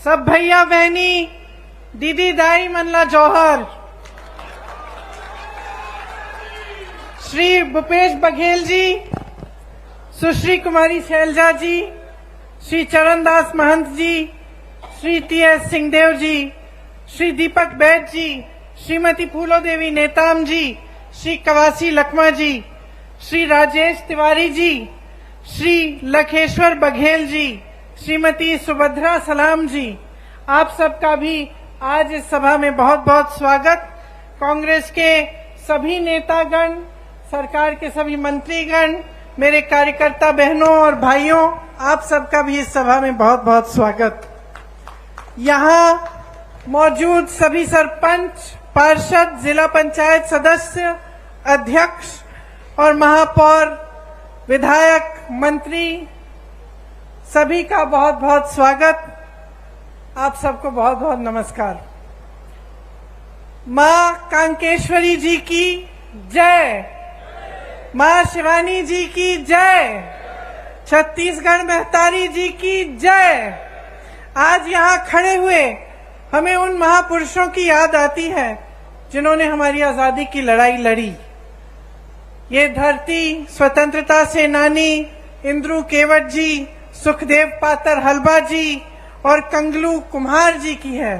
सब भैया बहनी, दीदी दाई मनला जौहर, श्री भूपेश बघेल जी, सुश्री कुमारी शैलजा जी, श्री चरणदास महंत जी, श्री टी.एस. सिंहदेव जी, श्री दीपक बैद जी, श्रीमती फूलो देवी नेताम जी, श्री कवासी लकमा जी, श्री राजेश तिवारी जी, श्री लखेश्वर बघेल जी, श्रीमती सुभद्रा सलाम जी, आप सबका भी आज इस सभा में बहुत बहुत स्वागत। कांग्रेस के सभी नेतागण, सरकार के सभी मंत्रीगण, मेरे कार्यकर्ता बहनों और भाइयों, आप सबका भी इस सभा में बहुत बहुत स्वागत। यहाँ मौजूद सभी सरपंच, पार्षद, जिला पंचायत सदस्य, अध्यक्ष और महापौर, विधायक, मंत्री, सभी का बहुत बहुत स्वागत। आप सबको बहुत बहुत नमस्कार। माँ कांकेश्वरी जी की जय, माँ शिवानी जी की जय, छत्तीसगढ़ महतारी जी की जय। आज यहाँ खड़े हुए हमें उन महापुरुषों की याद आती है जिन्होंने हमारी आजादी की लड़ाई लड़ी। ये धरती स्वतंत्रता सेनानी इंद्रू केवट जी, सुखदेव पातर हलबा जी और कंगलू कुम्हार जी की है।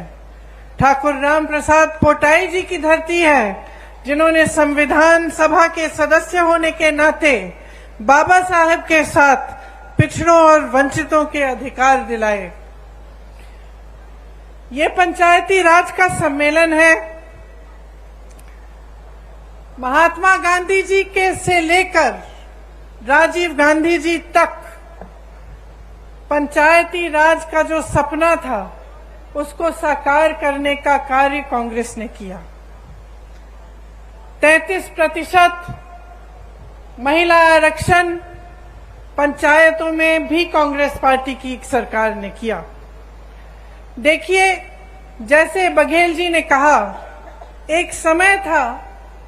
ठाकुर राम प्रसाद पोटाई जी की धरती है, जिन्होंने संविधान सभा के सदस्य होने के नाते बाबा साहेब के साथ पिछड़ों और वंचितों के अधिकार दिलाए। ये पंचायती राज का सम्मेलन है। महात्मा गांधी जी के से लेकर राजीव गांधी जी तक पंचायती राज का जो सपना था उसको साकार करने का कार्य कांग्रेस ने किया। 33% महिला आरक्षण पंचायतों में भी कांग्रेस पार्टी की सरकार ने किया। देखिए, जैसे बघेल जी ने कहा, एक समय था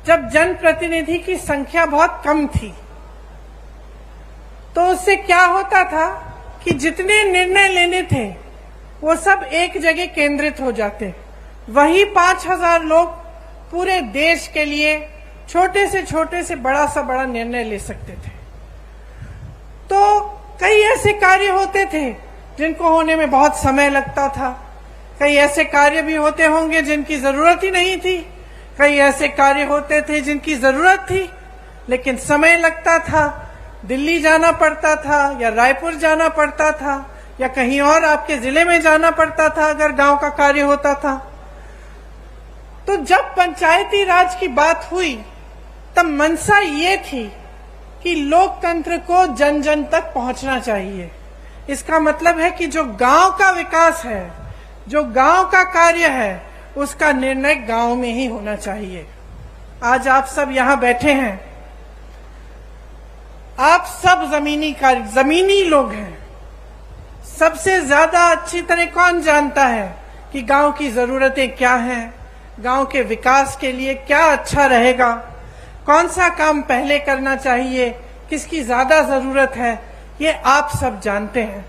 जब जनप्रतिनिधि की संख्या बहुत कम थी, तो उससे क्या होता था कि जितने निर्णय लेने थे वो सब एक जगह केंद्रित हो जाते। वही 5000 लोग पूरे देश के लिए छोटे से बड़ा सा बड़ा निर्णय ले सकते थे। तो कई ऐसे कार्य होते थे जिनको होने में बहुत समय लगता था। कई ऐसे कार्य भी होते होंगे जिनकी जरूरत ही नहीं थी। कई ऐसे कार्य होते थे जिनकी जरूरत थी लेकिन समय लगता था। दिल्ली जाना पड़ता था या रायपुर जाना पड़ता था या कहीं और आपके जिले में जाना पड़ता था अगर गांव का कार्य होता था। तो जब पंचायती राज की बात हुई तब मंशा ये थी कि लोकतंत्र को जन जन तक पहुंचना चाहिए। इसका मतलब है कि जो गांव का विकास है, जो गांव का कार्य है, उसका निर्णय गांव में ही होना चाहिए। आज आप सब यहाँ बैठे हैं, आप सब जमीनी लोग हैं। सबसे ज्यादा अच्छी तरह कौन जानता है कि गांव की जरूरतें क्या हैं, गांव के विकास के लिए क्या अच्छा रहेगा, कौन सा काम पहले करना चाहिए, किसकी ज्यादा जरूरत है, ये आप सब जानते हैं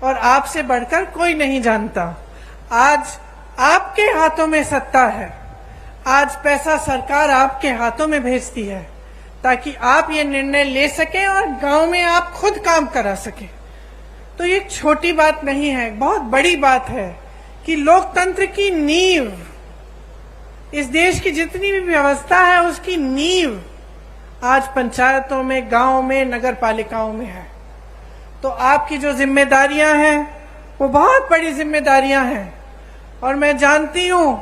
और आपसे बढ़कर कोई नहीं जानता। आज आपके हाथों में सत्ता है। आज पैसा सरकार आपके हाथों में भेजती है ताकि आप ये निर्णय ले सकें और गांव में आप खुद काम करा सकें। तो ये छोटी बात नहीं है, बहुत बड़ी बात है कि लोकतंत्र की नींव, इस देश की जितनी भी व्यवस्था है उसकी नींव आज पंचायतों में, गांव में, नगर पालिकाओं में है। तो आपकी जो जिम्मेदारियां हैं वो बहुत बड़ी जिम्मेदारियां हैं और मैं जानती हूं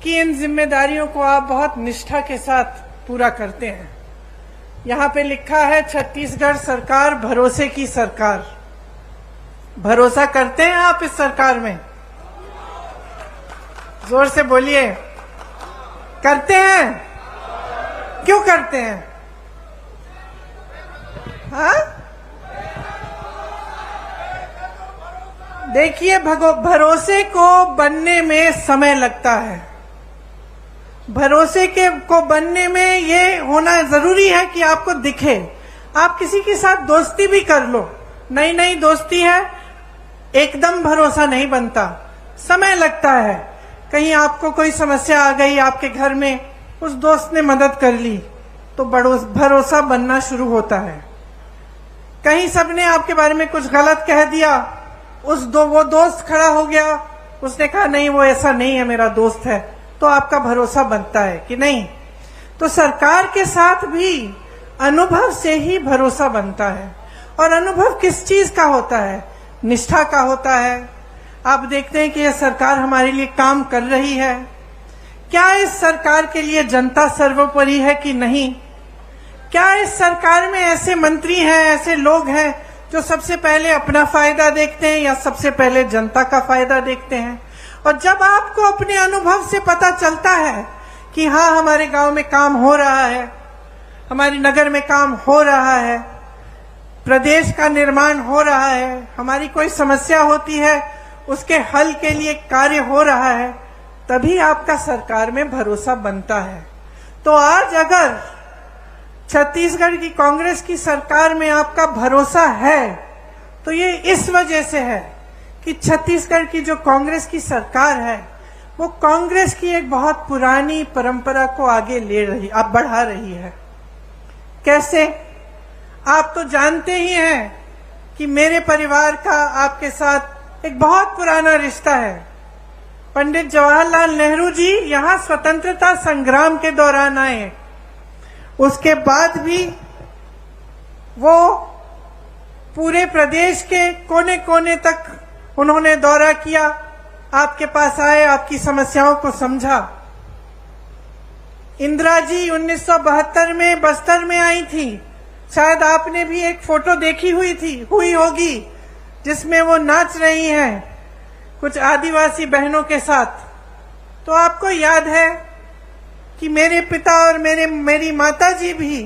कि इन जिम्मेदारियों को आप बहुत निष्ठा के साथ पूरा करते हैं। यहाँ पे लिखा है छत्तीसगढ़ सरकार भरोसे की सरकार। भरोसा करते हैं आप इस सरकार में? जोर से बोलिए, करते हैं? क्यों करते हैं? हाँ, देखिए, भरोसे को बनने में समय लगता है। भरोसे को बनने में ये होना जरूरी है कि आपको दिखे। आप किसी के साथ दोस्ती भी कर लो, नई नई दोस्ती है, एकदम भरोसा नहीं बनता, समय लगता है। कहीं आपको कोई समस्या आ गई आपके घर में, उस दोस्त ने मदद कर ली तो भरोसा बनना शुरू होता है। कहीं सबने आपके बारे में कुछ गलत कह दिया, वो दोस्त खड़ा हो गया, उसने कहा नहीं वो ऐसा नहीं है, मेरा दोस्त है, तो आपका भरोसा बनता है कि नहीं। तो सरकार के साथ भी अनुभव से ही भरोसा बनता है। और अनुभव किस चीज का होता है? निष्ठा का होता है। आप देखते हैं कि यह सरकार हमारे लिए काम कर रही है। क्या इस सरकार के लिए जनता सर्वोपरि है कि नहीं? क्या इस सरकार में ऐसे मंत्री हैं, ऐसे लोग हैं जो सबसे पहले अपना फायदा देखते हैं या सबसे पहले जनता का फायदा देखते हैं? और जब आपको अपने अनुभव से पता चलता है कि हाँ हमारे गांव में काम हो रहा है, हमारे नगर में काम हो रहा है, प्रदेश का निर्माण हो रहा है, हमारी कोई समस्या होती है उसके हल के लिए कार्य हो रहा है, तभी आपका सरकार में भरोसा बनता है। तो आज अगर छत्तीसगढ़ की कांग्रेस की सरकार में आपका भरोसा है तो ये इस वजह से है कि छत्तीसगढ़ की जो कांग्रेस की सरकार है वो कांग्रेस की एक बहुत पुरानी परंपरा को आगे बढ़ा रही है। कैसे? आप तो जानते ही हैं कि मेरे परिवार का आपके साथ एक बहुत पुराना रिश्ता है। पंडित जवाहरलाल नेहरू जी यहाँ स्वतंत्रता संग्राम के दौरान आए, उसके बाद भी वो पूरे प्रदेश के कोने कोने तक उन्होंने दौरा किया, आपके पास आए, आपकी समस्याओं को समझा। इंदिरा जी 1972 में बस्तर में आई थी, शायद आपने भी एक फोटो देखी हुई होगी जिसमें वो नाच रही हैं कुछ आदिवासी बहनों के साथ। तो आपको याद है कि मेरे पिता और मेरी माता जी भी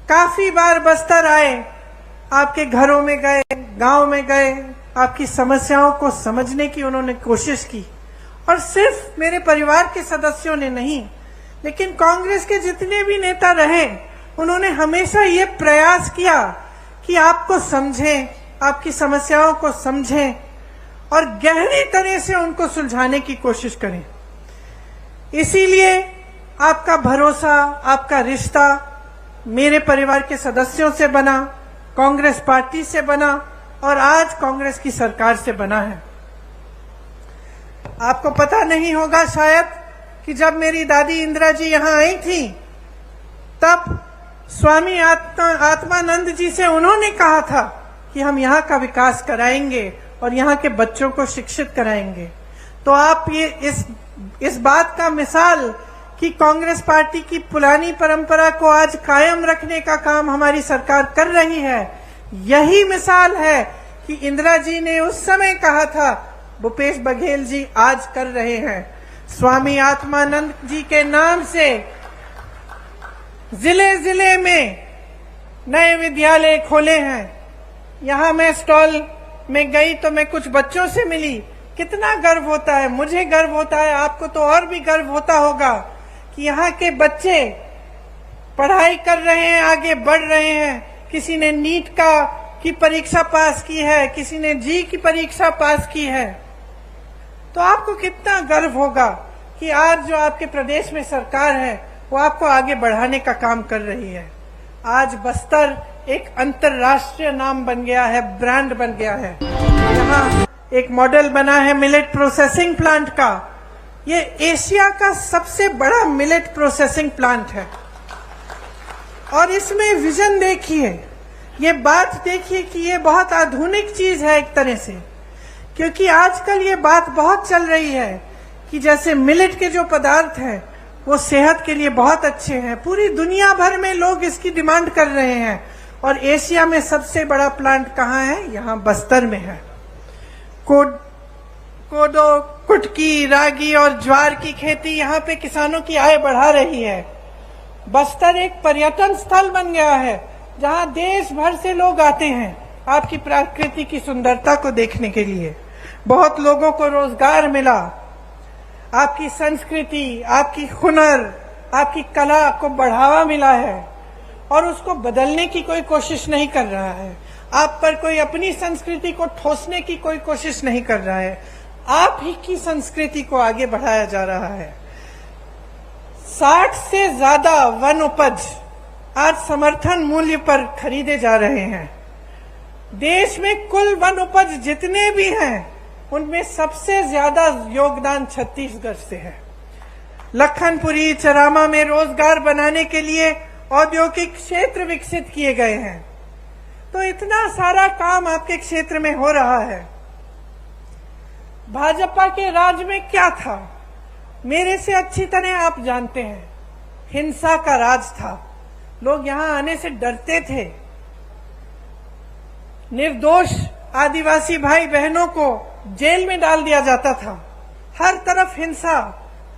काफी बार बस्तर आए, आपके घरों में गए, गांव में गए, आपकी समस्याओं को समझने की उन्होंने कोशिश की। और सिर्फ मेरे परिवार के सदस्यों ने नहीं, लेकिन कांग्रेस के जितने भी नेता रहे उन्होंने हमेशा ये प्रयास किया कि आपको समझें, आपकी समस्याओं को समझें और गहरी तरह से उनको सुलझाने की कोशिश करें। इसीलिए आपका भरोसा, आपका रिश्ता मेरे परिवार के सदस्यों से बना, कांग्रेस पार्टी से बना और आज कांग्रेस की सरकार से बना है। आपको पता नहीं होगा शायद कि जब मेरी दादी इंदिरा जी यहाँ आई थी तब स्वामी आत्मानंद जी से उन्होंने कहा था कि हम यहाँ का विकास कराएंगे और यहाँ के बच्चों को शिक्षित कराएंगे। तो आप ये इस बात का मिसाल कि कांग्रेस पार्टी की पुरानी परंपरा को आज कायम रखने का काम हमारी सरकार कर रही है, यही मिसाल है कि इंदिरा जी ने उस समय कहा था, भूपेश बघेल जी आज कर रहे हैं। स्वामी आत्मानंद जी के नाम से जिले जिले में नए विद्यालय खोले हैं। यहाँ मैं स्टॉल में गई तो मैं कुछ बच्चों से मिली, कितना गर्व होता है, मुझे गर्व होता है, आपको तो और भी गर्व होता होगा कि यहाँ के बच्चे पढ़ाई कर रहे हैं, आगे बढ़ रहे हैं। किसी ने नीट की परीक्षा पास की है, किसी ने जी की परीक्षा पास की है। तो आपको कितना गर्व होगा कि आज जो आपके प्रदेश में सरकार है वो आपको आगे बढ़ाने का काम कर रही है। आज बस्तर एक अंतरराष्ट्रीय नाम बन गया है, ब्रांड बन गया है। यहाँ एक मॉडल बना है मिलेट प्रोसेसिंग प्लांट का। ये एशिया का सबसे बड़ा मिलेट प्रोसेसिंग प्लांट है और इसमें विजन देखिए, ये बात देखिए कि ये बहुत आधुनिक चीज है एक तरह से, क्योंकि आजकल ये बात बहुत चल रही है कि जैसे मिलेट के जो पदार्थ हैं वो सेहत के लिए बहुत अच्छे हैं। पूरी दुनिया भर में लोग इसकी डिमांड कर रहे हैं और एशिया में सबसे बड़ा प्लांट कहाँ है? यहाँ बस्तर में है। कोदो, कुटकी, रागी और ज्वार की खेती यहाँ पे किसानों की आय बढ़ा रही है। बस्तर एक पर्यटन स्थल बन गया है जहाँ देश भर से लोग आते हैं आपकी प्रकृति की सुंदरता को देखने के लिए। बहुत लोगों को रोजगार मिला, आपकी संस्कृति, आपकी हुनर, आपकी कला को बढ़ावा मिला है और उसको बदलने की कोई कोशिश नहीं कर रहा है। आप पर कोई अपनी संस्कृति को ठोसने की कोई कोशिश नहीं कर रहा है। आप ही की संस्कृति को आगे बढ़ाया जा रहा है। 60 से ज्यादा वन उपज आज समर्थन मूल्य पर खरीदे जा रहे हैं। देश में कुल वन उपज जितने भी हैं, उनमें सबसे ज्यादा योगदान छत्तीसगढ़ से है। लखनपुरी चरामा में रोजगार बनाने के लिए औद्योगिक क्षेत्र विकसित किए गए हैं। तो इतना सारा काम आपके क्षेत्र में हो रहा है। भाजपा के राज में क्या था, मेरे से अच्छी तरह आप जानते हैं। हिंसा का राज था, लोग यहां आने से डरते थे। निर्दोष आदिवासी भाई बहनों को जेल में डाल दिया जाता था। हर तरफ हिंसा,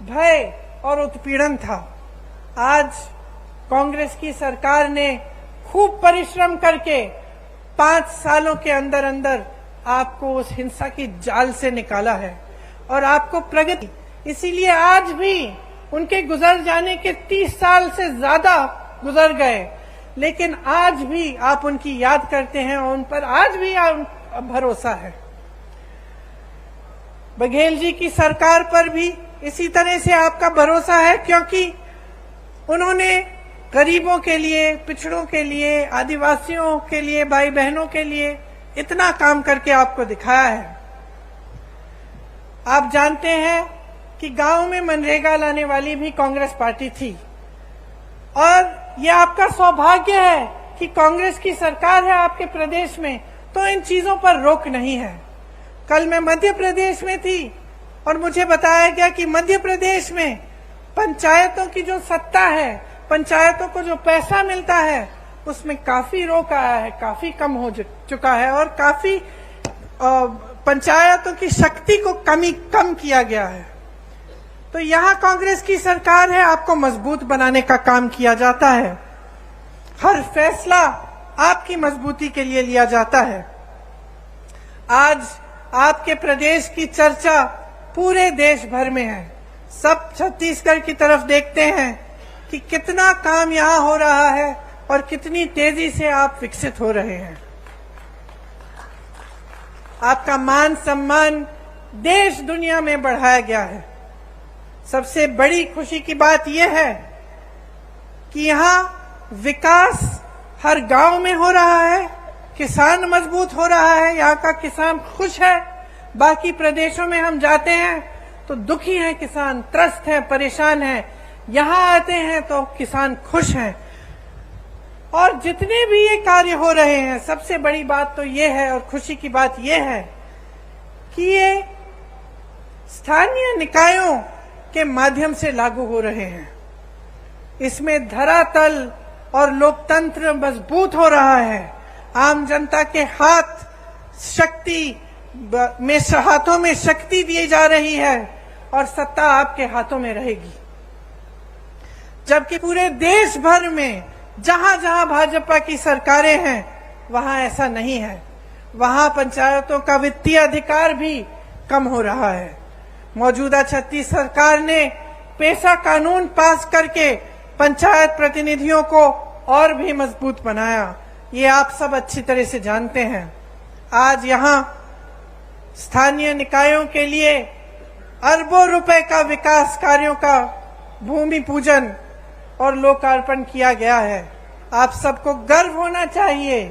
भय और उत्पीड़न था। आज कांग्रेस की सरकार ने खूब परिश्रम करके 5 सालों के अंदर अंदर आपको उस हिंसा की जाल से निकाला है और आपको प्रगति। इसीलिए आज भी उनके गुजर जाने के 30 साल से ज्यादा गुजर गए, लेकिन आज भी आप उनकी याद करते हैं और उन पर आज भी भरोसा है। बघेल जी की सरकार पर भी इसी तरह से आपका भरोसा है, क्योंकि उन्होंने गरीबों के लिए, पिछड़ों के लिए, आदिवासियों के लिए, भाई बहनों के लिए इतना काम करके आपको दिखाया है। आप जानते हैं कि गांव में मनरेगा लाने वाली भी कांग्रेस पार्टी थी और यह आपका सौभाग्य है कि कांग्रेस की सरकार है आपके प्रदेश में, तो इन चीजों पर रोक नहीं है। कल मैं मध्य प्रदेश में थी और मुझे बताया गया कि मध्य प्रदेश में पंचायतों की जो सत्ता है, पंचायतों को जो पैसा मिलता है, उसमें काफी रोक आया है, काफी कम हो चुका है और काफी पंचायतों की शक्ति को कम किया गया है। तो यहाँ कांग्रेस की सरकार है, आपको मजबूत बनाने का काम किया जाता है। हर फैसला आपकी मजबूती के लिए लिया जाता है। आज आपके प्रदेश की चर्चा पूरे देश भर में है। सब छत्तीसगढ़ की तरफ देखते हैं कि कितना काम यहाँ हो रहा है और कितनी तेजी से आप विकसित हो रहे हैं। आपका मान सम्मान देश दुनिया में बढ़ाया गया है। सबसे बड़ी खुशी की बात यह है कि यहाँ विकास हर गांव में हो रहा है, किसान मजबूत हो रहा है, यहाँ का किसान खुश है। बाकी प्रदेशों में हम जाते हैं तो दुखी हैं किसान, त्रस्त हैं, परेशान हैं। यहाँ आते हैं तो किसान खुश हैं। और जितने भी ये कार्य हो रहे हैं, सबसे बड़ी बात तो ये है और खुशी की बात ये है कि ये स्थानीय निकायों के माध्यम से लागू हो रहे हैं। इसमें धरातल और लोकतंत्र मजबूत हो रहा है। आम जनता के हाथों में शक्ति दी जा रही है और सत्ता आपके हाथों में रहेगी। जबकि पूरे देश भर में जहां जहां भाजपा की सरकारें हैं, वहां ऐसा नहीं है। वहां पंचायतों का वित्तीय अधिकार भी कम हो रहा है। मौजूदा छत्तीस सरकार ने पेशा कानून पास करके पंचायत प्रतिनिधियों को और भी मजबूत बनाया। ये आप सब अच्छी तरह से जानते हैं। आज यहाँ स्थानीय निकायों के लिए अरबों रुपए का विकास कार्यों का भूमि पूजन और लोकार्पण किया गया है। आप सबको गर्व होना चाहिए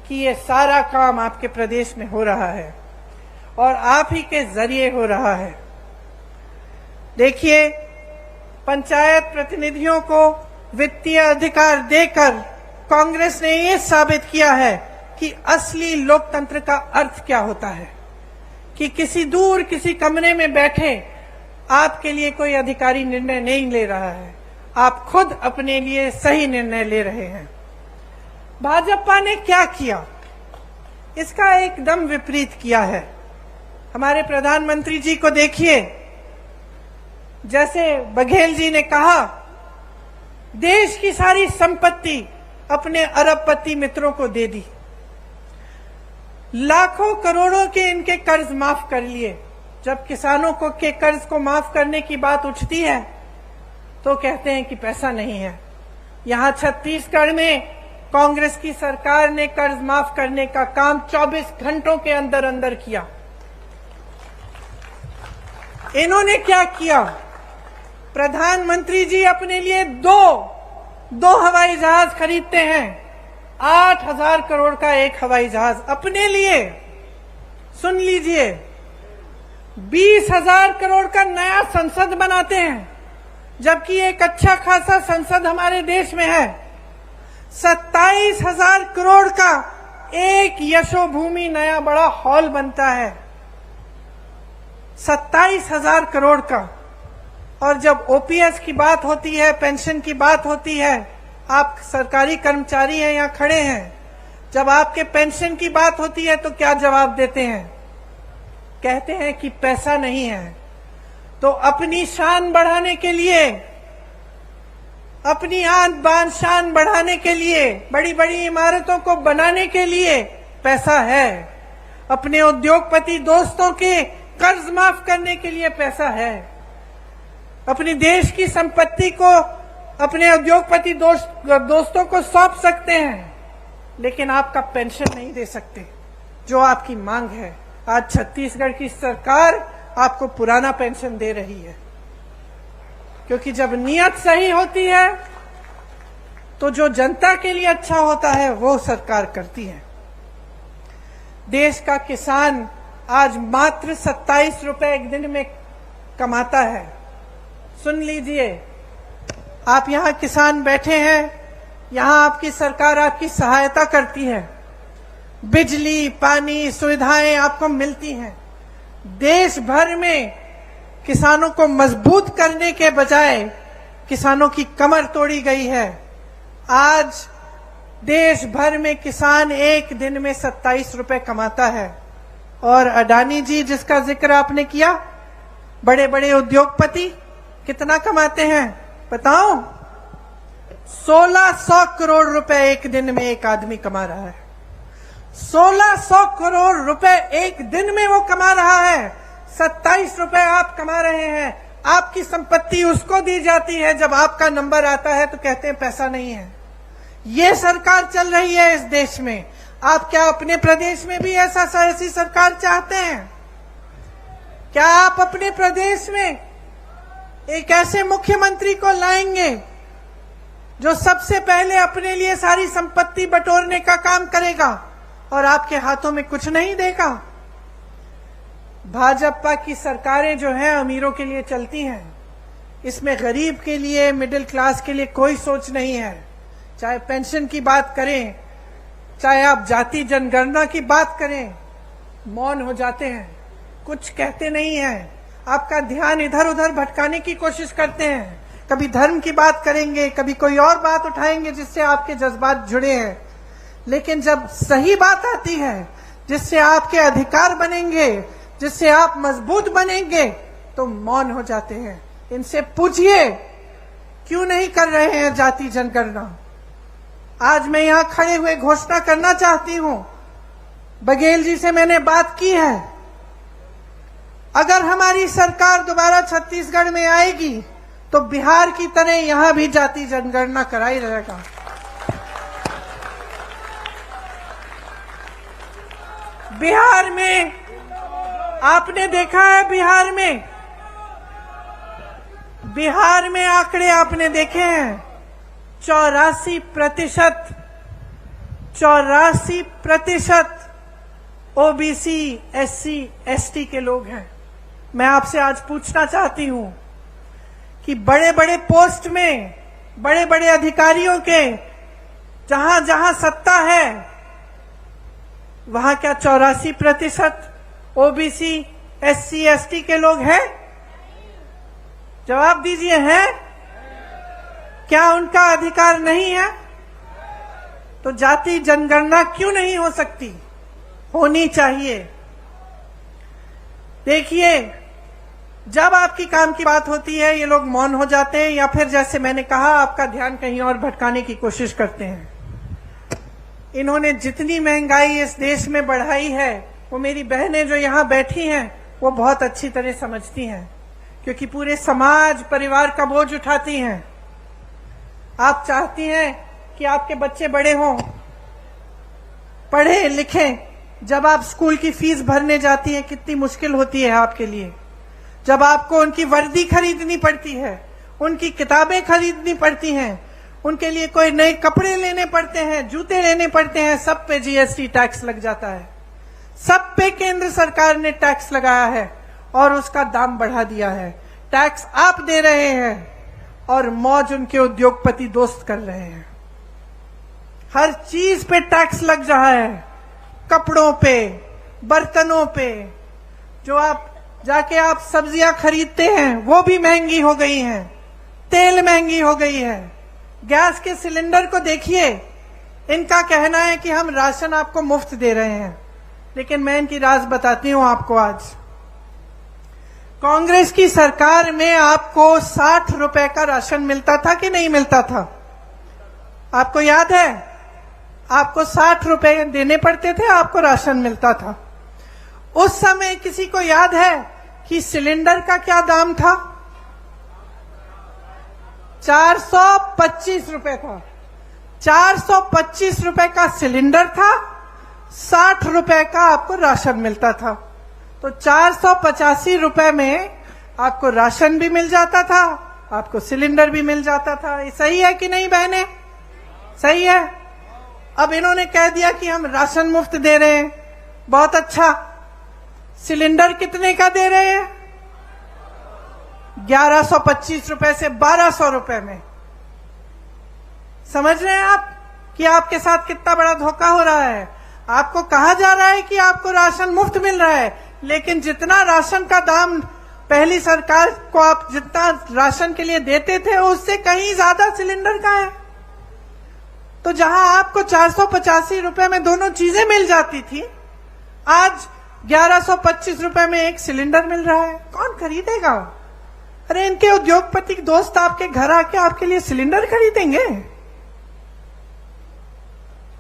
कि ये सारा काम आपके प्रदेश में हो रहा है और आप ही के जरिए हो रहा है। देखिए, पंचायत प्रतिनिधियों को वित्तीय अधिकार देकर कांग्रेस ने ये साबित किया है कि असली लोकतंत्र का अर्थ क्या होता है, कि किसी कमरे में बैठे आपके लिए कोई अधिकारी निर्णय नहीं ले रहा है, आप खुद अपने लिए सही निर्णय ले रहे हैं। भाजपा ने क्या किया, इसका एकदम विपरीत किया है। हमारे प्रधानमंत्री जी को देखिए, जैसे बघेल जी ने कहा, देश की सारी संपत्ति अपने अरबपति मित्रों को दे दी, लाखों करोड़ों के इनके कर्ज माफ कर लिए। जब किसानों को के कर्ज को माफ करने की बात उठती है तो कहते हैं कि पैसा नहीं है। यहाँ छत्तीसगढ़ में कांग्रेस की सरकार ने कर्ज माफ करने का काम 24 घंटों के अंदर अंदर किया। इन्होंने क्या किया? प्रधानमंत्री जी अपने लिए दो हवाई जहाज खरीदते हैं। 8,000 करोड़ का एक हवाई जहाज अपने लिए। सुन लीजिए, 20,000 करोड़ का नया संसद बनाते हैं, जबकि एक अच्छा खासा संसद हमारे देश में है। 27,000 करोड़ का एक यशोभूमि नया बड़ा हॉल बनता है, 27,000 करोड़ का। और जब ओपीएस की बात होती है, पेंशन की बात होती है, आप सरकारी कर्मचारी हैं, यहां खड़े हैं, जब आपके पेंशन की बात होती है तो क्या जवाब देते हैं? कहते हैं कि पैसा नहीं है। तो अपनी शान बढ़ाने के लिए, अपनी आन बान शान बढ़ाने के लिए, बड़ी बड़ी इमारतों को बनाने के लिए पैसा है। अपने उद्योगपति दोस्तों के कर्ज माफ करने के लिए पैसा है। अपनी देश की संपत्ति को अपने उद्योगपति दोस्तों को सौंप सकते हैं, लेकिन आपका पेंशन नहीं दे सकते, जो आपकी मांग है। आज छत्तीसगढ़ की सरकार आपको पुराना पेंशन दे रही है, क्योंकि जब नियत सही होती है तो जो जनता के लिए अच्छा होता है वो सरकार करती है। देश का किसान आज मात्र 27 रुपए एक दिन में कमाता है। सुन लीजिए, आप यहां किसान बैठे हैं, यहां आपकी सरकार आपकी सहायता करती है, बिजली पानी सुविधाएं आपको मिलती हैं। देश भर में किसानों को मजबूत करने के बजाय किसानों की कमर तोड़ी गई है। आज देश भर में किसान एक दिन में 27 रुपए कमाता है। और अडानी जी, जिसका जिक्र आपने किया, बड़े बड़े उद्योगपति कितना कमाते हैं बताओ? 1600 करोड़ रुपए एक दिन में एक आदमी कमा रहा है। 1600 करोड़ रुपए एक दिन में वो कमा रहा है। 27 रुपए आप कमा रहे हैं। आपकी संपत्ति उसको दी जाती है, जब आपका नंबर आता है तो कहते हैं पैसा नहीं है। ये सरकार चल रही है इस देश में। आप क्या अपने प्रदेश में भी ऐसी सरकार चाहते हैं? क्या आप अपने प्रदेश में एक ऐसे मुख्यमंत्री को लाएंगे जो सबसे पहले अपने लिए सारी संपत्ति बटोरने का काम करेगा और आपके हाथों में कुछ नहीं देगा? भाजपा की सरकारें जो हैं अमीरों के लिए चलती हैं, इसमें गरीब के लिए, मिडिल क्लास के लिए कोई सोच नहीं है। चाहे पेंशन की बात करें, चाहे आप जाति जनगणना की बात करें, मौन हो जाते हैं, कुछ कहते नहीं हैं। आपका ध्यान इधर उधर भटकाने की कोशिश करते हैं। कभी धर्म की बात करेंगे, कभी कोई और बात उठाएंगे जिससे आपके जज्बात जुड़े हैं। लेकिन जब सही बात आती है, जिससे आपके अधिकार बनेंगे, जिससे आप मजबूत बनेंगे, तो मौन हो जाते हैं। इनसे पूछिए क्यों नहीं कर रहे हैं जाति जनगणना। आज मैं यहां खड़े हुए घोषणा करना चाहती हूं, बघेल जी से मैंने बात की है, अगर हमारी सरकार दोबारा छत्तीसगढ़ में आएगी तो बिहार की तरह यहां भी जाति जनगणना कराई रहेगा। बिहार में आपने देखा है, बिहार में आंकड़े आपने देखे हैं, 84% ओबीसी एससी एसटी के लोग हैं। मैं आपसे आज पूछना चाहती हूं कि बड़े बड़े पोस्ट में, बड़े बड़े अधिकारियों के जहां जहां सत्ता है, वहां क्या 84% ओबीसी एससी एसटी के लोग हैं? जवाब दीजिए, हैं? क्या उनका अधिकार नहीं है? तो जाति जनगणना क्यों नहीं हो सकती? होनी चाहिए। देखिए, जब आपकी काम की बात होती है, ये लोग मौन हो जाते हैं, या फिर जैसे मैंने कहा, आपका ध्यान कहीं और भटकाने की कोशिश करते हैं। इन्होंने जितनी महंगाई इस देश में बढ़ाई है, वो मेरी बहनें जो यहां बैठी हैं वो बहुत अच्छी तरह समझती हैं, क्योंकि पूरे समाज परिवार का बोझ उठाती हैं। आप चाहती हैं कि आपके बच्चे बड़े हों, पढ़े लिखें। जब आप स्कूल की फीस भरने जाती हैं कितनी मुश्किल होती है आपके लिए, जब आपको उनकी वर्दी खरीदनी पड़ती है, उनकी किताबें खरीदनी पड़ती हैं, उनके लिए कोई नए कपड़े लेने पड़ते हैं, जूते लेने पड़ते हैं, सब पे जीएसटी टैक्स लग जाता है। सब पे केंद्र सरकार ने टैक्स लगाया है और उसका दाम बढ़ा दिया है। टैक्स आप दे रहे हैं और मौज उनके उद्योगपति दोस्त कर रहे हैं। हर चीज पे टैक्स लग रहा है, कपड़ों पे, बर्तनों पे। जो आप जाके आप सब्जियां खरीदते हैं वो भी महंगी हो गई हैं, तेल महंगी हो गई है। गैस के सिलेंडर को देखिए, इनका कहना है कि हम राशन आपको मुफ्त दे रहे हैं, लेकिन मैं इनकी राज बताती हूं आपको। आज कांग्रेस की सरकार में आपको 60 रुपए का राशन मिलता था कि नहीं मिलता था? आपको याद है? आपको 60 रुपए देने पड़ते थे, आपको राशन मिलता था। उस समय किसी को याद है कि सिलेंडर का क्या दाम था? 425 रुपए था। 425 रुपए का सिलेंडर था, 60 रुपए का आपको राशन मिलता था। तो 485 रुपए में आपको राशन भी मिल जाता था, आपको सिलेंडर भी मिल जाता था। ये सही है कि नहीं बहने? सही है। अब इन्होंने कह दिया कि हम राशन मुफ्त दे रहे हैं, बहुत अच्छा। सिलेंडर कितने का दे रहे हैं? 1125 रुपए से 1200 रुपए में। समझ रहे हैं आप कि आपके साथ कितना बड़ा धोखा हो रहा है? आपको कहा जा रहा है कि आपको राशन मुफ्त मिल रहा है, लेकिन जितना राशन का दाम पहली सरकार को आप जितना राशन के लिए देते थे उससे कहीं ज्यादा सिलेंडर का है। तो जहां आपको 485 रुपए में दोनों चीजें मिल जाती थी, आज 1125 रुपए में एक सिलेंडर मिल रहा है। कौन खरीदेगा? अरे इनके उद्योगपति दोस्त आपके घर आके आपके लिए सिलेंडर खरीदेंगे?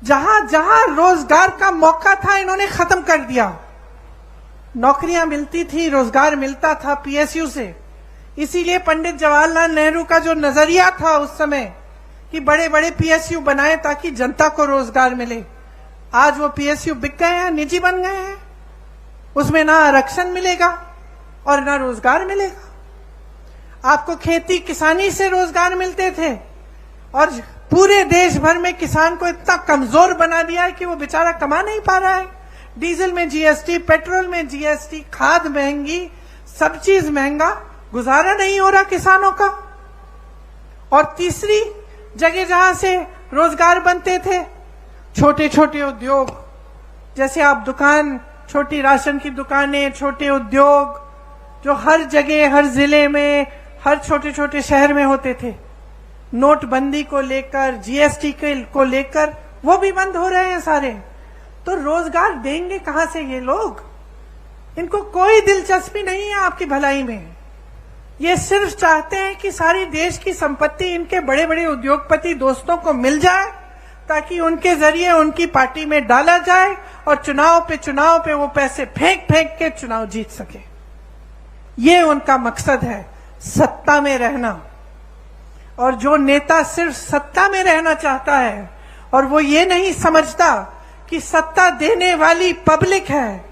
जहां जहां रोजगार का मौका था इन्होंने खत्म कर दिया। नौकरियां मिलती थी, रोजगार मिलता था पीएसयू से। इसीलिए पंडित जवाहरलाल नेहरू का जो नजरिया था उस समय कि बड़े बड़े पीएसयू बनाए ताकि जनता को रोजगार मिले, आज वो पीएसयू बिक गए हैं, निजी बन गए हैं। उसमें ना आरक्षण मिलेगा और ना रोजगार मिलेगा। आपको खेती किसानी से रोजगार मिलते थे और पूरे देश भर में किसान को इतना कमजोर बना दिया है कि वो बेचारा कमा नहीं पा रहा है। डीजल में जीएसटी, पेट्रोल में जीएसटी, खाद महंगी, सब चीज महंगा, गुजारा नहीं हो रहा किसानों का। और तीसरी जगह जहां से रोजगार बनते थे, छोटे छोटे उद्योग, जैसे आप दुकान, छोटी राशन की दुकानें, छोटे उद्योग जो हर जगह, हर जिले में, हर छोटे छोटे शहर में होते थे, नोटबंदी को लेकर, जीएसटी को लेकर वो भी बंद हो रहे हैं सारे। तो रोजगार देंगे कहां से ये लोग? इनको कोई दिलचस्पी नहीं है आपकी भलाई में। ये सिर्फ चाहते हैं कि सारी देश की संपत्ति इनके बड़े बड़े उद्योगपति दोस्तों को मिल जाए ताकि उनके जरिए उनकी पार्टी में डाला जाए और चुनाव पे वो पैसे फेंक फेंक के चुनाव जीत सके। ये उनका मकसद है, सत्ता में रहना। और जो नेता सिर्फ सत्ता में रहना चाहता है और वो ये नहीं समझता कि सत्ता देने वाली पब्लिक है,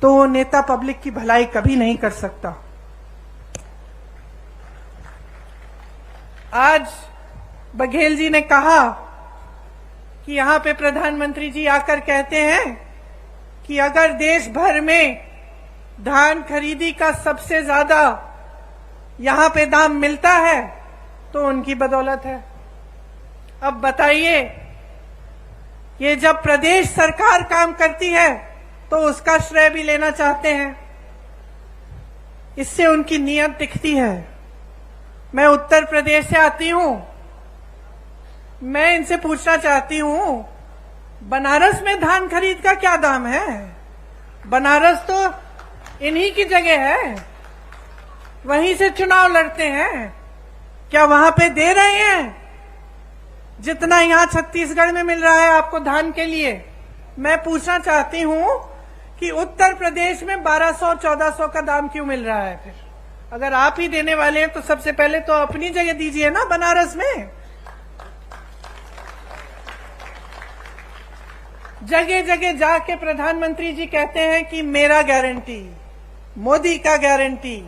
तो वो नेता पब्लिक की भलाई कभी नहीं कर सकता। आज बघेल जी ने कहा कि यहां पे प्रधानमंत्री जी आकर कहते हैं कि अगर देश भर में धान खरीदी का सबसे ज्यादा यहां पे दाम मिलता है तो उनकी बदौलत है। अब बताइए, ये जब प्रदेश सरकार काम करती है तो उसका श्रेय भी लेना चाहते हैं, इससे उनकी नीयत दिखती है। मैं उत्तर प्रदेश से आती हूं, मैं इनसे पूछना चाहती हूं, बनारस में धान खरीद का क्या दाम है? बनारस तो इन्हीं की जगह है, वहीं से चुनाव लड़ते हैं। क्या वहां पे दे रहे हैं जितना यहां छत्तीसगढ़ में मिल रहा है आपको धान के लिए? मैं पूछना चाहती हूं कि उत्तर प्रदेश में 1200-1400 का दाम क्यों मिल रहा है? फिर अगर आप ही देने वाले हैं तो सबसे पहले तो अपनी जगह दीजिए ना बनारस में। जगह जगह जाके प्रधानमंत्री जी कहते हैं कि मेरा गारंटी, मोदी का गारंटी।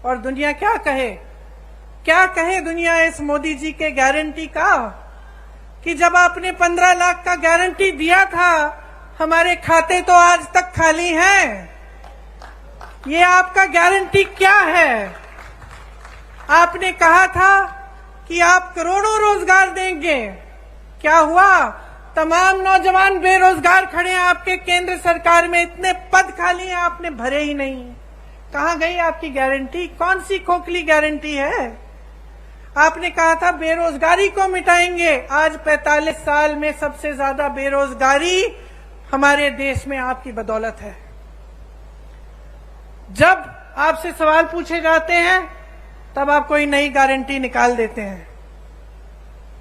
और दुनिया क्या कहे, क्या कहे दुनिया इस मोदी जी के गारंटी का, कि जब आपने 15 लाख का गारंटी दिया था, हमारे खाते तो आज तक खाली हैं। ये आपका गारंटी क्या है? आपने कहा था कि आप करोड़ों रोजगार देंगे, क्या हुआ? तमाम नौजवान बेरोजगार खड़े हैं आपके केंद्र सरकार में, इतने पद खाली हैं, आपने भरे ही नहीं। कहां गई आपकी गारंटी? कौन सी खोखली गारंटी है? आपने कहा था बेरोजगारी को मिटाएंगे, आज 45 साल में सबसे ज्यादा बेरोजगारी हमारे देश में आपकी बदौलत है। जब आपसे सवाल पूछे जाते हैं तब आप कोई नई गारंटी निकाल देते हैं।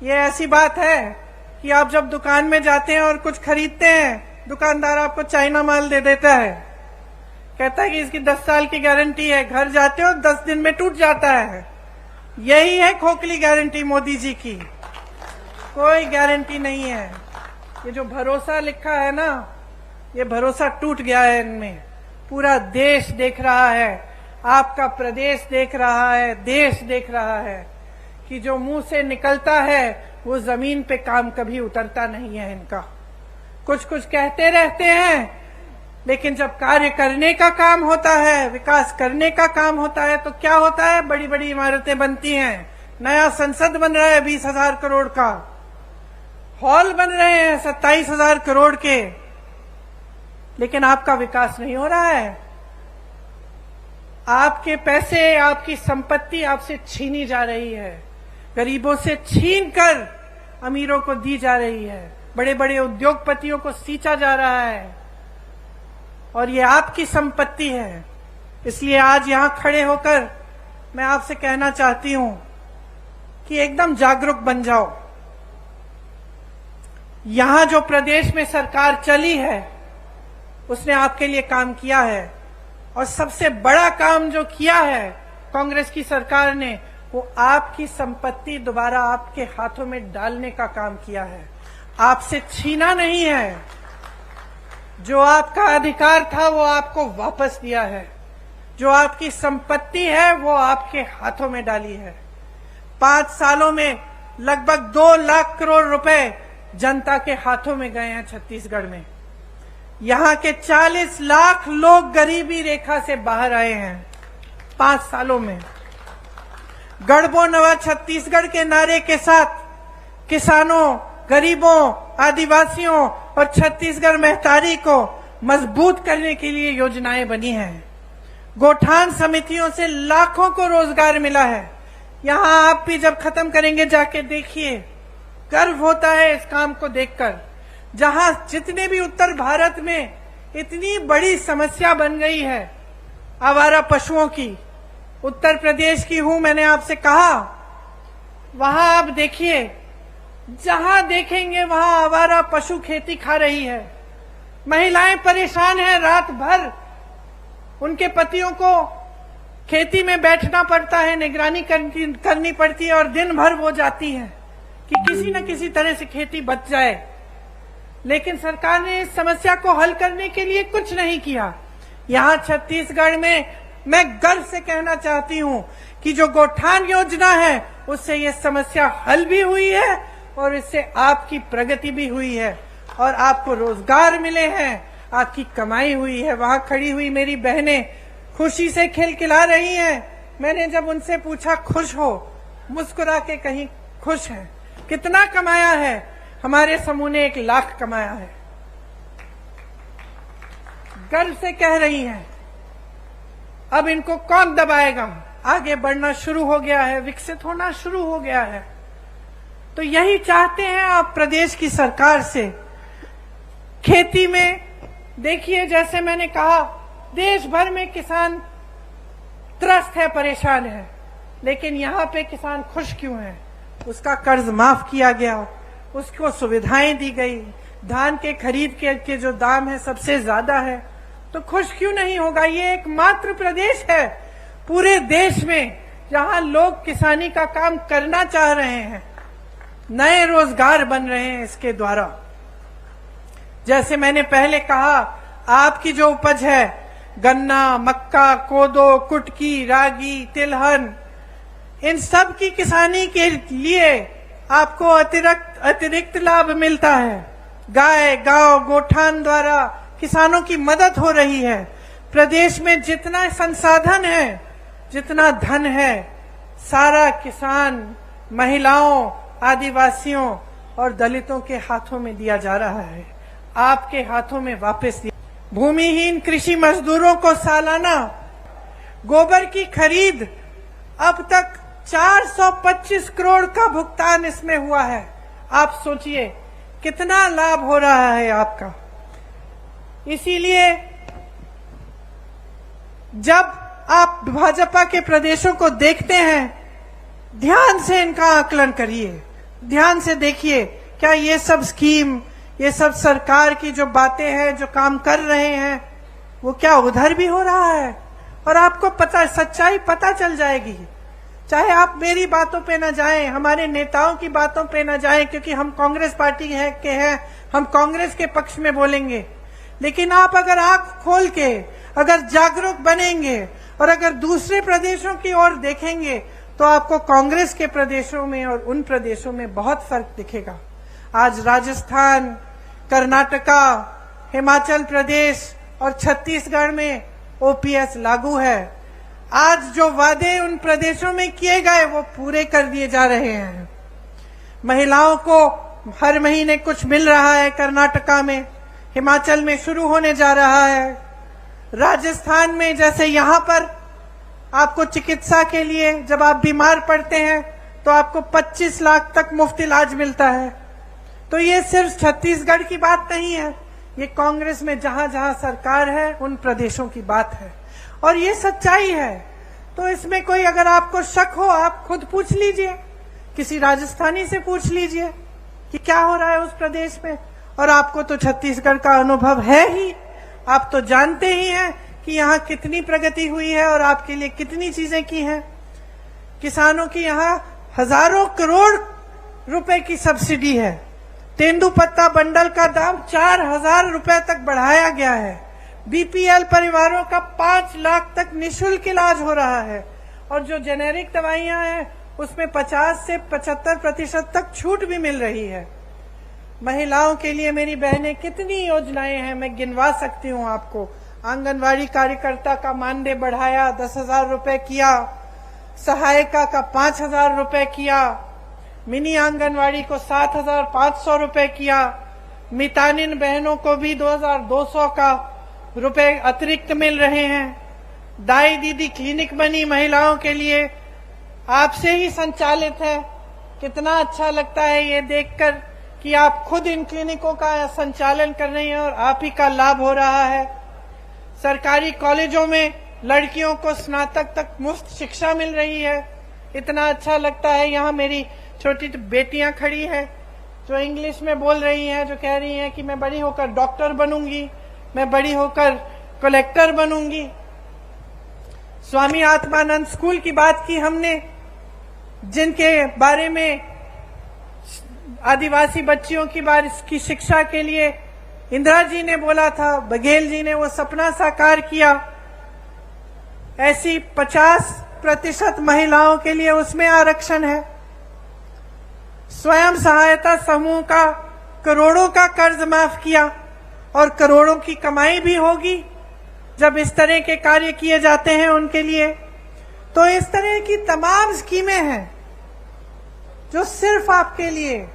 ये ऐसी बात है कि आप जब दुकान में जाते हैं और कुछ खरीदते हैं, दुकानदार आपको चाइना माल दे देता है, कहता है कि इसकी 10 साल की गारंटी है, घर जाते हो 10 दिन में टूट जाता है। यही है खोखली गारंटी मोदी जी की, कोई गारंटी नहीं है। ये जो भरोसा लिखा है ना, ये भरोसा टूट गया है इनमें। पूरा देश देख रहा है, आपका प्रदेश देख रहा है, देश देख रहा है कि जो मुंह से निकलता है वो जमीन पे काम कभी उतरता नहीं है इनका। कुछ कुछ कहते रहते हैं, लेकिन जब कार्य करने का काम होता है, विकास करने का काम होता है, तो क्या होता है? बड़ी बड़ी इमारतें बनती हैं, नया संसद बन रहा है 20,000 करोड़ का, हॉल बन रहे हैं 27,000 करोड़ के, लेकिन आपका विकास नहीं हो रहा है। आपके पैसे, आपकी संपत्ति आपसे छीनी जा रही है, गरीबों से छीन कर अमीरों को दी जा रही है, बड़े बड़े उद्योगपतियों को सींचा जा रहा है, और ये आपकी संपत्ति है। इसलिए आज यहां खड़े होकर मैं आपसे कहना चाहती हूं कि एकदम जागरूक बन जाओ। यहां जो प्रदेश में सरकार चली है उसने आपके लिए काम किया है, और सबसे बड़ा काम जो किया है कांग्रेस की सरकार ने, वो आपकी संपत्ति दोबारा आपके हाथों में डालने का काम किया है, आपसे छीना नहीं है। जो आपका अधिकार था वो आपको वापस दिया है, जो आपकी संपत्ति है वो आपके हाथों में डाली है। 5 सालों में लगभग 2 लाख करोड़ रुपए जनता के हाथों में गए हैं छत्तीसगढ़ में। यहां के 40 लाख लोग गरीबी रेखा से बाहर आए हैं 5 सालों में। गढ़बो नवा छत्तीसगढ़ के नारे के साथ किसानों, गरीबों, आदिवासियों और छत्तीसगढ़ महतारी को मजबूत करने के लिए योजनाएं बनी हैं। गोठान समितियों से लाखों को रोजगार मिला है। यहां आप भी जब खत्म करेंगे जाके देखिए, गर्व होता है इस काम को देखकर। जहां जितने भी उत्तर भारत में इतनी बड़ी समस्या बन गई है आवारा पशुओं की, उत्तर प्रदेश की हूं, मैंने आपसे कहा, वहां आप देखिए, जहां देखेंगे वहां आवारा पशु खेती खा रही है। महिलाएं परेशान हैं, रात भर उनके पतियों को खेती में बैठना पड़ता है, निगरानी करनी पड़ती है, और दिन भर वो जाती हैं कि किसी न किसी तरह से खेती बच जाए। लेकिन सरकार ने इस समस्या को हल करने के लिए कुछ नहीं किया। यहां छत्तीसगढ़ में मैं गर्व से कहना चाहती हूं कि जो गोठान योजना है उससे ये समस्या हल भी हुई है, और इससे आपकी प्रगति भी हुई है, और आपको रोजगार मिले हैं, आपकी कमाई हुई है। वहां खड़ी हुई मेरी बहनें खुशी से खिलखिला रही हैं। मैंने जब उनसे पूछा खुश हो, मुस्कुरा के कहीं खुश हैं। कितना कमाया है? हमारे समूह ने 1 लाख कमाया है। गर्व से कह रही हैं। अब इनको कौन दबाएगा? आगे बढ़ना शुरू हो गया है, विकसित होना शुरू हो गया है। तो यही चाहते हैं आप प्रदेश की सरकार से। खेती में देखिए, जैसे मैंने कहा, देश भर में किसान त्रस्त है, परेशान है, लेकिन यहाँ पे किसान खुश क्यों है? उसका कर्ज माफ किया गया, उसको सुविधाएं दी गई, धान के खरीद के जो दाम है सबसे ज्यादा है, तो खुश क्यों नहीं होगा? ये एकमात्र प्रदेश है पूरे देश में जहां लोग किसानी का काम करना चाह रहे हैं, नए रोजगार बन रहे हैं इसके द्वारा। जैसे मैंने पहले कहा, आपकी जो उपज है, गन्ना, मक्का, कोदो, कुटकी, रागी, तिलहन, इन सब की किसानी के लिए आपको अतिरिक्त लाभ मिलता है। गाय, गांव, गोठान द्वारा किसानों की मदद हो रही है। प्रदेश में जितना संसाधन है, जितना धन है, सारा किसान, महिलाओं, आदिवासियों और दलितों के हाथों में दिया जा रहा है, आपके हाथों में वापस दिया। भूमिहीन कृषि मजदूरों को सालाना गोबर की खरीद अब तक 425 करोड़ का भुगतान इसमें हुआ है। आप सोचिए कितना लाभ हो रहा है आपका। इसीलिए जब आप भाजपा के प्रदेशों को देखते हैं, ध्यान से इनका आकलन करिए, ध्यान से देखिए, क्या ये सब स्कीम, ये सब सरकार की जो बातें हैं, जो काम कर रहे हैं, वो क्या उधर भी हो रहा है? और आपको पता, सच्चाई पता चल जाएगी। चाहे आप मेरी बातों पे ना जाएं, हमारे नेताओं की बातों पे ना जाएं, क्योंकि हम कांग्रेस पार्टी के हैं, हम कांग्रेस के पक्ष में बोलेंगे। लेकिन आप अगर आंख खोल के अगर जागरूक बनेंगे और अगर दूसरे प्रदेशों की ओर देखेंगे, तो आपको कांग्रेस के प्रदेशों में और उन प्रदेशों में बहुत फर्क दिखेगा। आज राजस्थान, कर्नाटका, हिमाचल प्रदेश और छत्तीसगढ़ में ओपीएस लागू है। आज जो वादे उन प्रदेशों में किए गए वो पूरे कर दिए जा रहे हैं। महिलाओं को हर महीने कुछ मिल रहा है कर्नाटका में, हिमाचल में शुरू होने जा रहा है। राजस्थान में जैसे यहाँ पर आपको चिकित्सा के लिए जब आप बीमार पड़ते हैं तो आपको 25 लाख तक मुफ्त इलाज मिलता है। तो ये सिर्फ छत्तीसगढ़ की बात नहीं है, ये कांग्रेस में जहां जहां सरकार है उन प्रदेशों की बात है और ये सच्चाई है। तो इसमें कोई अगर आपको शक हो, आप खुद पूछ लीजिए, किसी राजस्थानी से पूछ लीजिए कि क्या हो रहा है उस प्रदेश में। और आपको तो छत्तीसगढ़ का अनुभव है ही, आप तो जानते ही हैं कि यहाँ कितनी प्रगति हुई है और आपके लिए कितनी चीजें की हैं। किसानों की यहाँ हजारों करोड़ रुपए की सब्सिडी है। तेंदुपत्ता बंडल का दाम 4,000 रुपए तक बढ़ाया गया है। बीपीएल परिवारों का 5 लाख तक निःशुल्क इलाज हो रहा है और जो जेनेरिक दवाइयां हैं उसमें 50 से 75% तक छूट भी मिल रही है। महिलाओं के लिए मेरी बहनें कितनी योजनाएं हैं, मैं गिनवा सकती हूँ आपको। आंगनवाड़ी कार्यकर्ता का मानदेय बढ़ाया, 10,000 रुपए किया। सहायिका का 5,000 रुपए किया। मिनी आंगनवाड़ी को 7,500 रुपए किया। मितानिन बहनों को भी 2,200 का रुपए अतिरिक्त मिल रहे हैं। दाई दीदी क्लिनिक बनी महिलाओं के लिए, आपसे ही संचालित है। कितना अच्छा लगता है ये देखकर कि आप खुद इन क्लिनिकों का संचालन कर रही हैं और आप ही का लाभ हो रहा है। सरकारी कॉलेजों में लड़कियों को स्नातक तक मुफ्त शिक्षा मिल रही है। इतना अच्छा लगता है। यहाँ मेरी छोटी बेटियां खड़ी हैं जो इंग्लिश में बोल रही हैं, जो कह रही हैं कि मैं बड़ी होकर डॉक्टर बनूंगी, मैं बड़ी होकर कलेक्टर बनूंगी। स्वामी आत्मानंद स्कूल की बात की हमने, जिनके बारे में आदिवासी बच्चियों की शिक्षा के लिए इंदिरा जी ने बोला था, बघेल जी ने वो सपना साकार किया। ऐसी 50% महिलाओं के लिए उसमें आरक्षण है। स्वयं सहायता समूह का करोड़ों का कर्ज माफ किया और करोड़ों की कमाई भी होगी जब इस तरह के कार्य किए जाते हैं उनके लिए। तो इस तरह की तमाम स्कीमें हैं जो सिर्फ आपके लिए,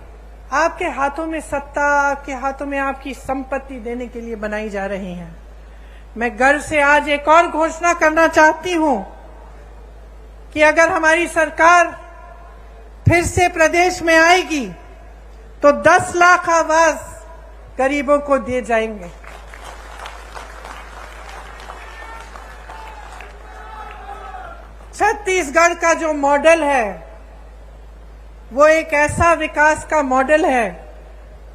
आपके हाथों में सत्ता, आपके हाथों में आपकी संपत्ति देने के लिए बनाई जा रही हैं। मैं गर्व से आज एक और घोषणा करना चाहती हूं कि अगर हमारी सरकार फिर से प्रदेश में आएगी तो 10 लाख आवास गरीबों को दिए जाएंगे। छत्तीसगढ़ का जो मॉडल है वो एक ऐसा विकास का मॉडल है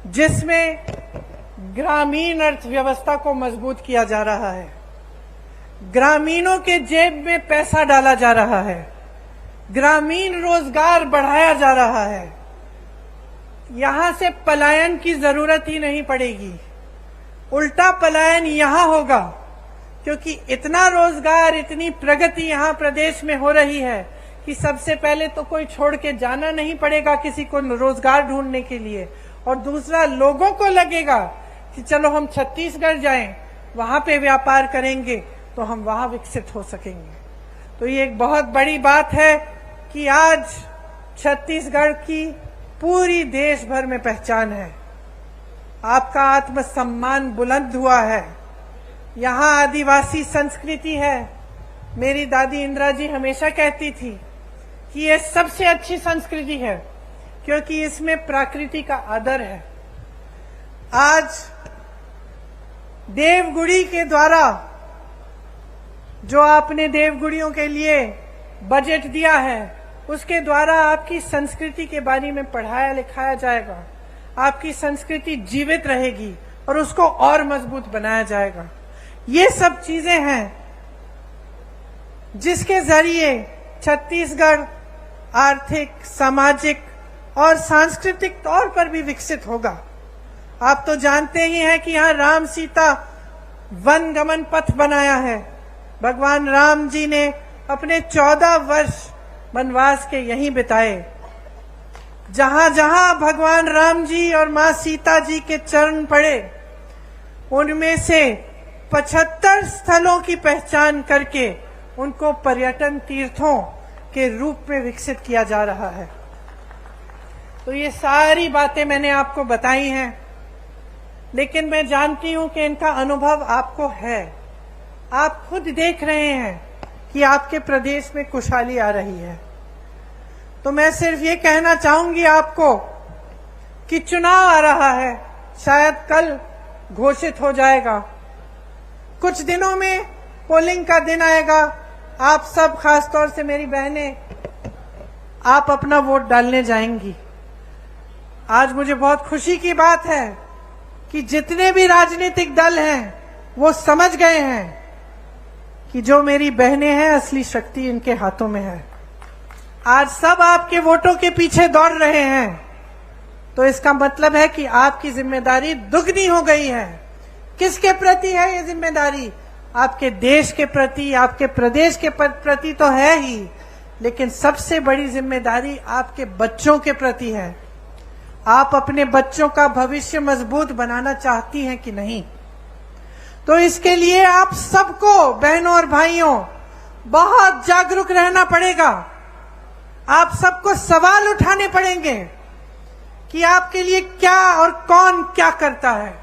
जिसमें ग्रामीण अर्थव्यवस्था को मजबूत किया जा रहा है। ग्रामीणों के जेब में पैसा डाला जा रहा है। ग्रामीण रोजगार बढ़ाया जा रहा है। यहां से पलायन की जरूरत ही नहीं पड़ेगी। उल्टा पलायन यहां होगा, क्योंकि इतना रोजगार, इतनी प्रगति यहां प्रदेश में हो रही है कि सबसे पहले तो कोई छोड़ के जाना नहीं पड़ेगा किसी को रोजगार ढूंढने के लिए, और दूसरा लोगों को लगेगा कि चलो हम छत्तीसगढ़ जाएं, वहां पे व्यापार करेंगे तो हम वहां विकसित हो सकेंगे। तो ये एक बहुत बड़ी बात है कि आज छत्तीसगढ़ की पूरी देश भर में पहचान है। आपका आत्मसम्मान बुलंद हुआ है। यहाँ आदिवासी संस्कृति है। मेरी दादी इंदिरा जी हमेशा कहती थी कि ये सबसे अच्छी संस्कृति है, क्योंकि इसमें प्रकृति का आदर है। आज देवगुड़ी के द्वारा जो आपने देवगुड़ियों के लिए बजट दिया है, उसके द्वारा आपकी संस्कृति के बारे में पढ़ाया लिखाया जाएगा। आपकी संस्कृति जीवित रहेगी और उसको और मजबूत बनाया जाएगा। ये सब चीजें हैं जिसके जरिए छत्तीसगढ़ आर्थिक, सामाजिक और सांस्कृतिक तौर पर भी विकसित होगा। आप तो जानते ही हैं कि यहाँ राम सीता वन गमन पथ बनाया है। भगवान राम जी ने अपने 14 वर्ष वनवास के यहीं बिताए। जहां जहां भगवान राम जी और मां सीता जी के चरण पड़े, उनमें से 75 स्थलों की पहचान करके उनको पर्यटन तीर्थों के रूप में विकसित किया जा रहा है। तो ये सारी बातें मैंने आपको बताई हैं, लेकिन मैं जानती हूं कि इनका अनुभव आपको है। आप खुद देख रहे हैं कि आपके प्रदेश में खुशहाली आ रही है। तो मैं सिर्फ ये कहना चाहूंगी आपको कि चुनाव आ रहा है, शायद कल घोषित हो जाएगा। कुछ दिनों में पोलिंग का दिन आएगा। आप सब, खासतौर से मेरी बहनें, आप अपना वोट डालने जाएंगी। आज मुझे बहुत खुशी की बात है कि जितने भी राजनीतिक दल हैं वो समझ गए हैं कि जो मेरी बहनें हैं, असली शक्ति इनके हाथों में है। आज सब आपके वोटों के पीछे दौड़ रहे हैं, तो इसका मतलब है कि आपकी जिम्मेदारी दुगनी हो गई है। किसके प्रति है ये जिम्मेदारी? आपके देश के प्रति, आपके प्रदेश के प्रति तो है ही, लेकिन सबसे बड़ी जिम्मेदारी आपके बच्चों के प्रति है। आप अपने बच्चों का भविष्य मजबूत बनाना चाहती हैं कि नहीं? तो इसके लिए आप सबको, बहनों और भाइयों, बहुत जागरूक रहना पड़ेगा। आप सबको सवाल उठाने पड़ेंगे कि आपके लिए क्या और कौन क्या करता है।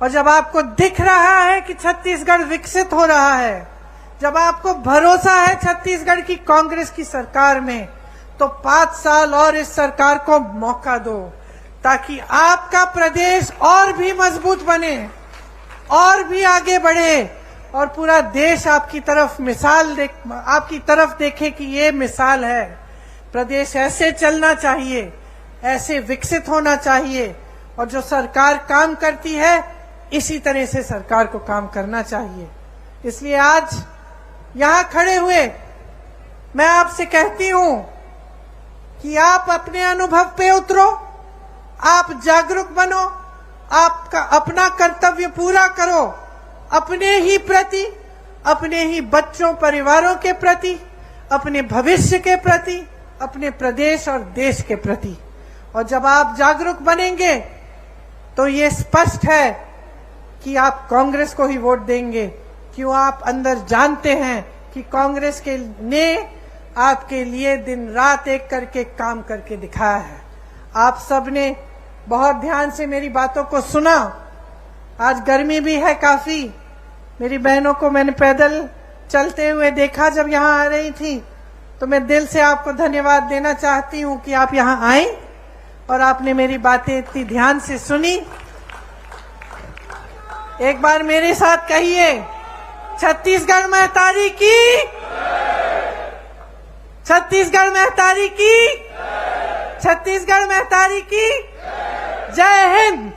और जब आपको दिख रहा है कि छत्तीसगढ़ विकसित हो रहा है, जब आपको भरोसा है छत्तीसगढ़ की कांग्रेस की सरकार में, तो 5 साल और इस सरकार को मौका दो, ताकि आपका प्रदेश और भी मजबूत बने, और भी आगे बढ़े, और पूरा देश आपकी तरफ देखे कि ये मिसाल है। प्रदेश ऐसे चलना चाहिए, ऐसे विकसित होना चाहिए, और जो सरकार काम करती है इसी तरह से सरकार को काम करना चाहिए। इसलिए आज यहां खड़े हुए मैं आपसे कहती हूं कि आप अपने अनुभव पे उतरो, आप जागरूक बनो, आपका अपना कर्तव्य पूरा करो, अपने ही प्रति, अपने ही बच्चों परिवारों के प्रति, अपने भविष्य के प्रति, अपने प्रदेश और देश के प्रति। और जब आप जागरूक बनेंगे तो ये स्पष्ट है कि आप कांग्रेस को ही वोट देंगे। क्यों? आप अंदर जानते हैं कि कांग्रेस के ने आपके लिए दिन रात एक करके काम करके दिखाया है। आप सबने बहुत ध्यान से मेरी बातों को सुना। आज गर्मी भी है काफी। मेरी बहनों को मैंने पैदल चलते हुए देखा जब यहाँ आ रही थी, तो मैं दिल से आपको धन्यवाद देना चाहती हूँ कि आप यहाँ आए और आपने मेरी बातें इतनी ध्यान से सुनी। एक बार मेरे साथ कहिए, छत्तीसगढ़ महतारी की, छत्तीसगढ़ महतारी की, छत्तीसगढ़ महतारी की जय हिंद।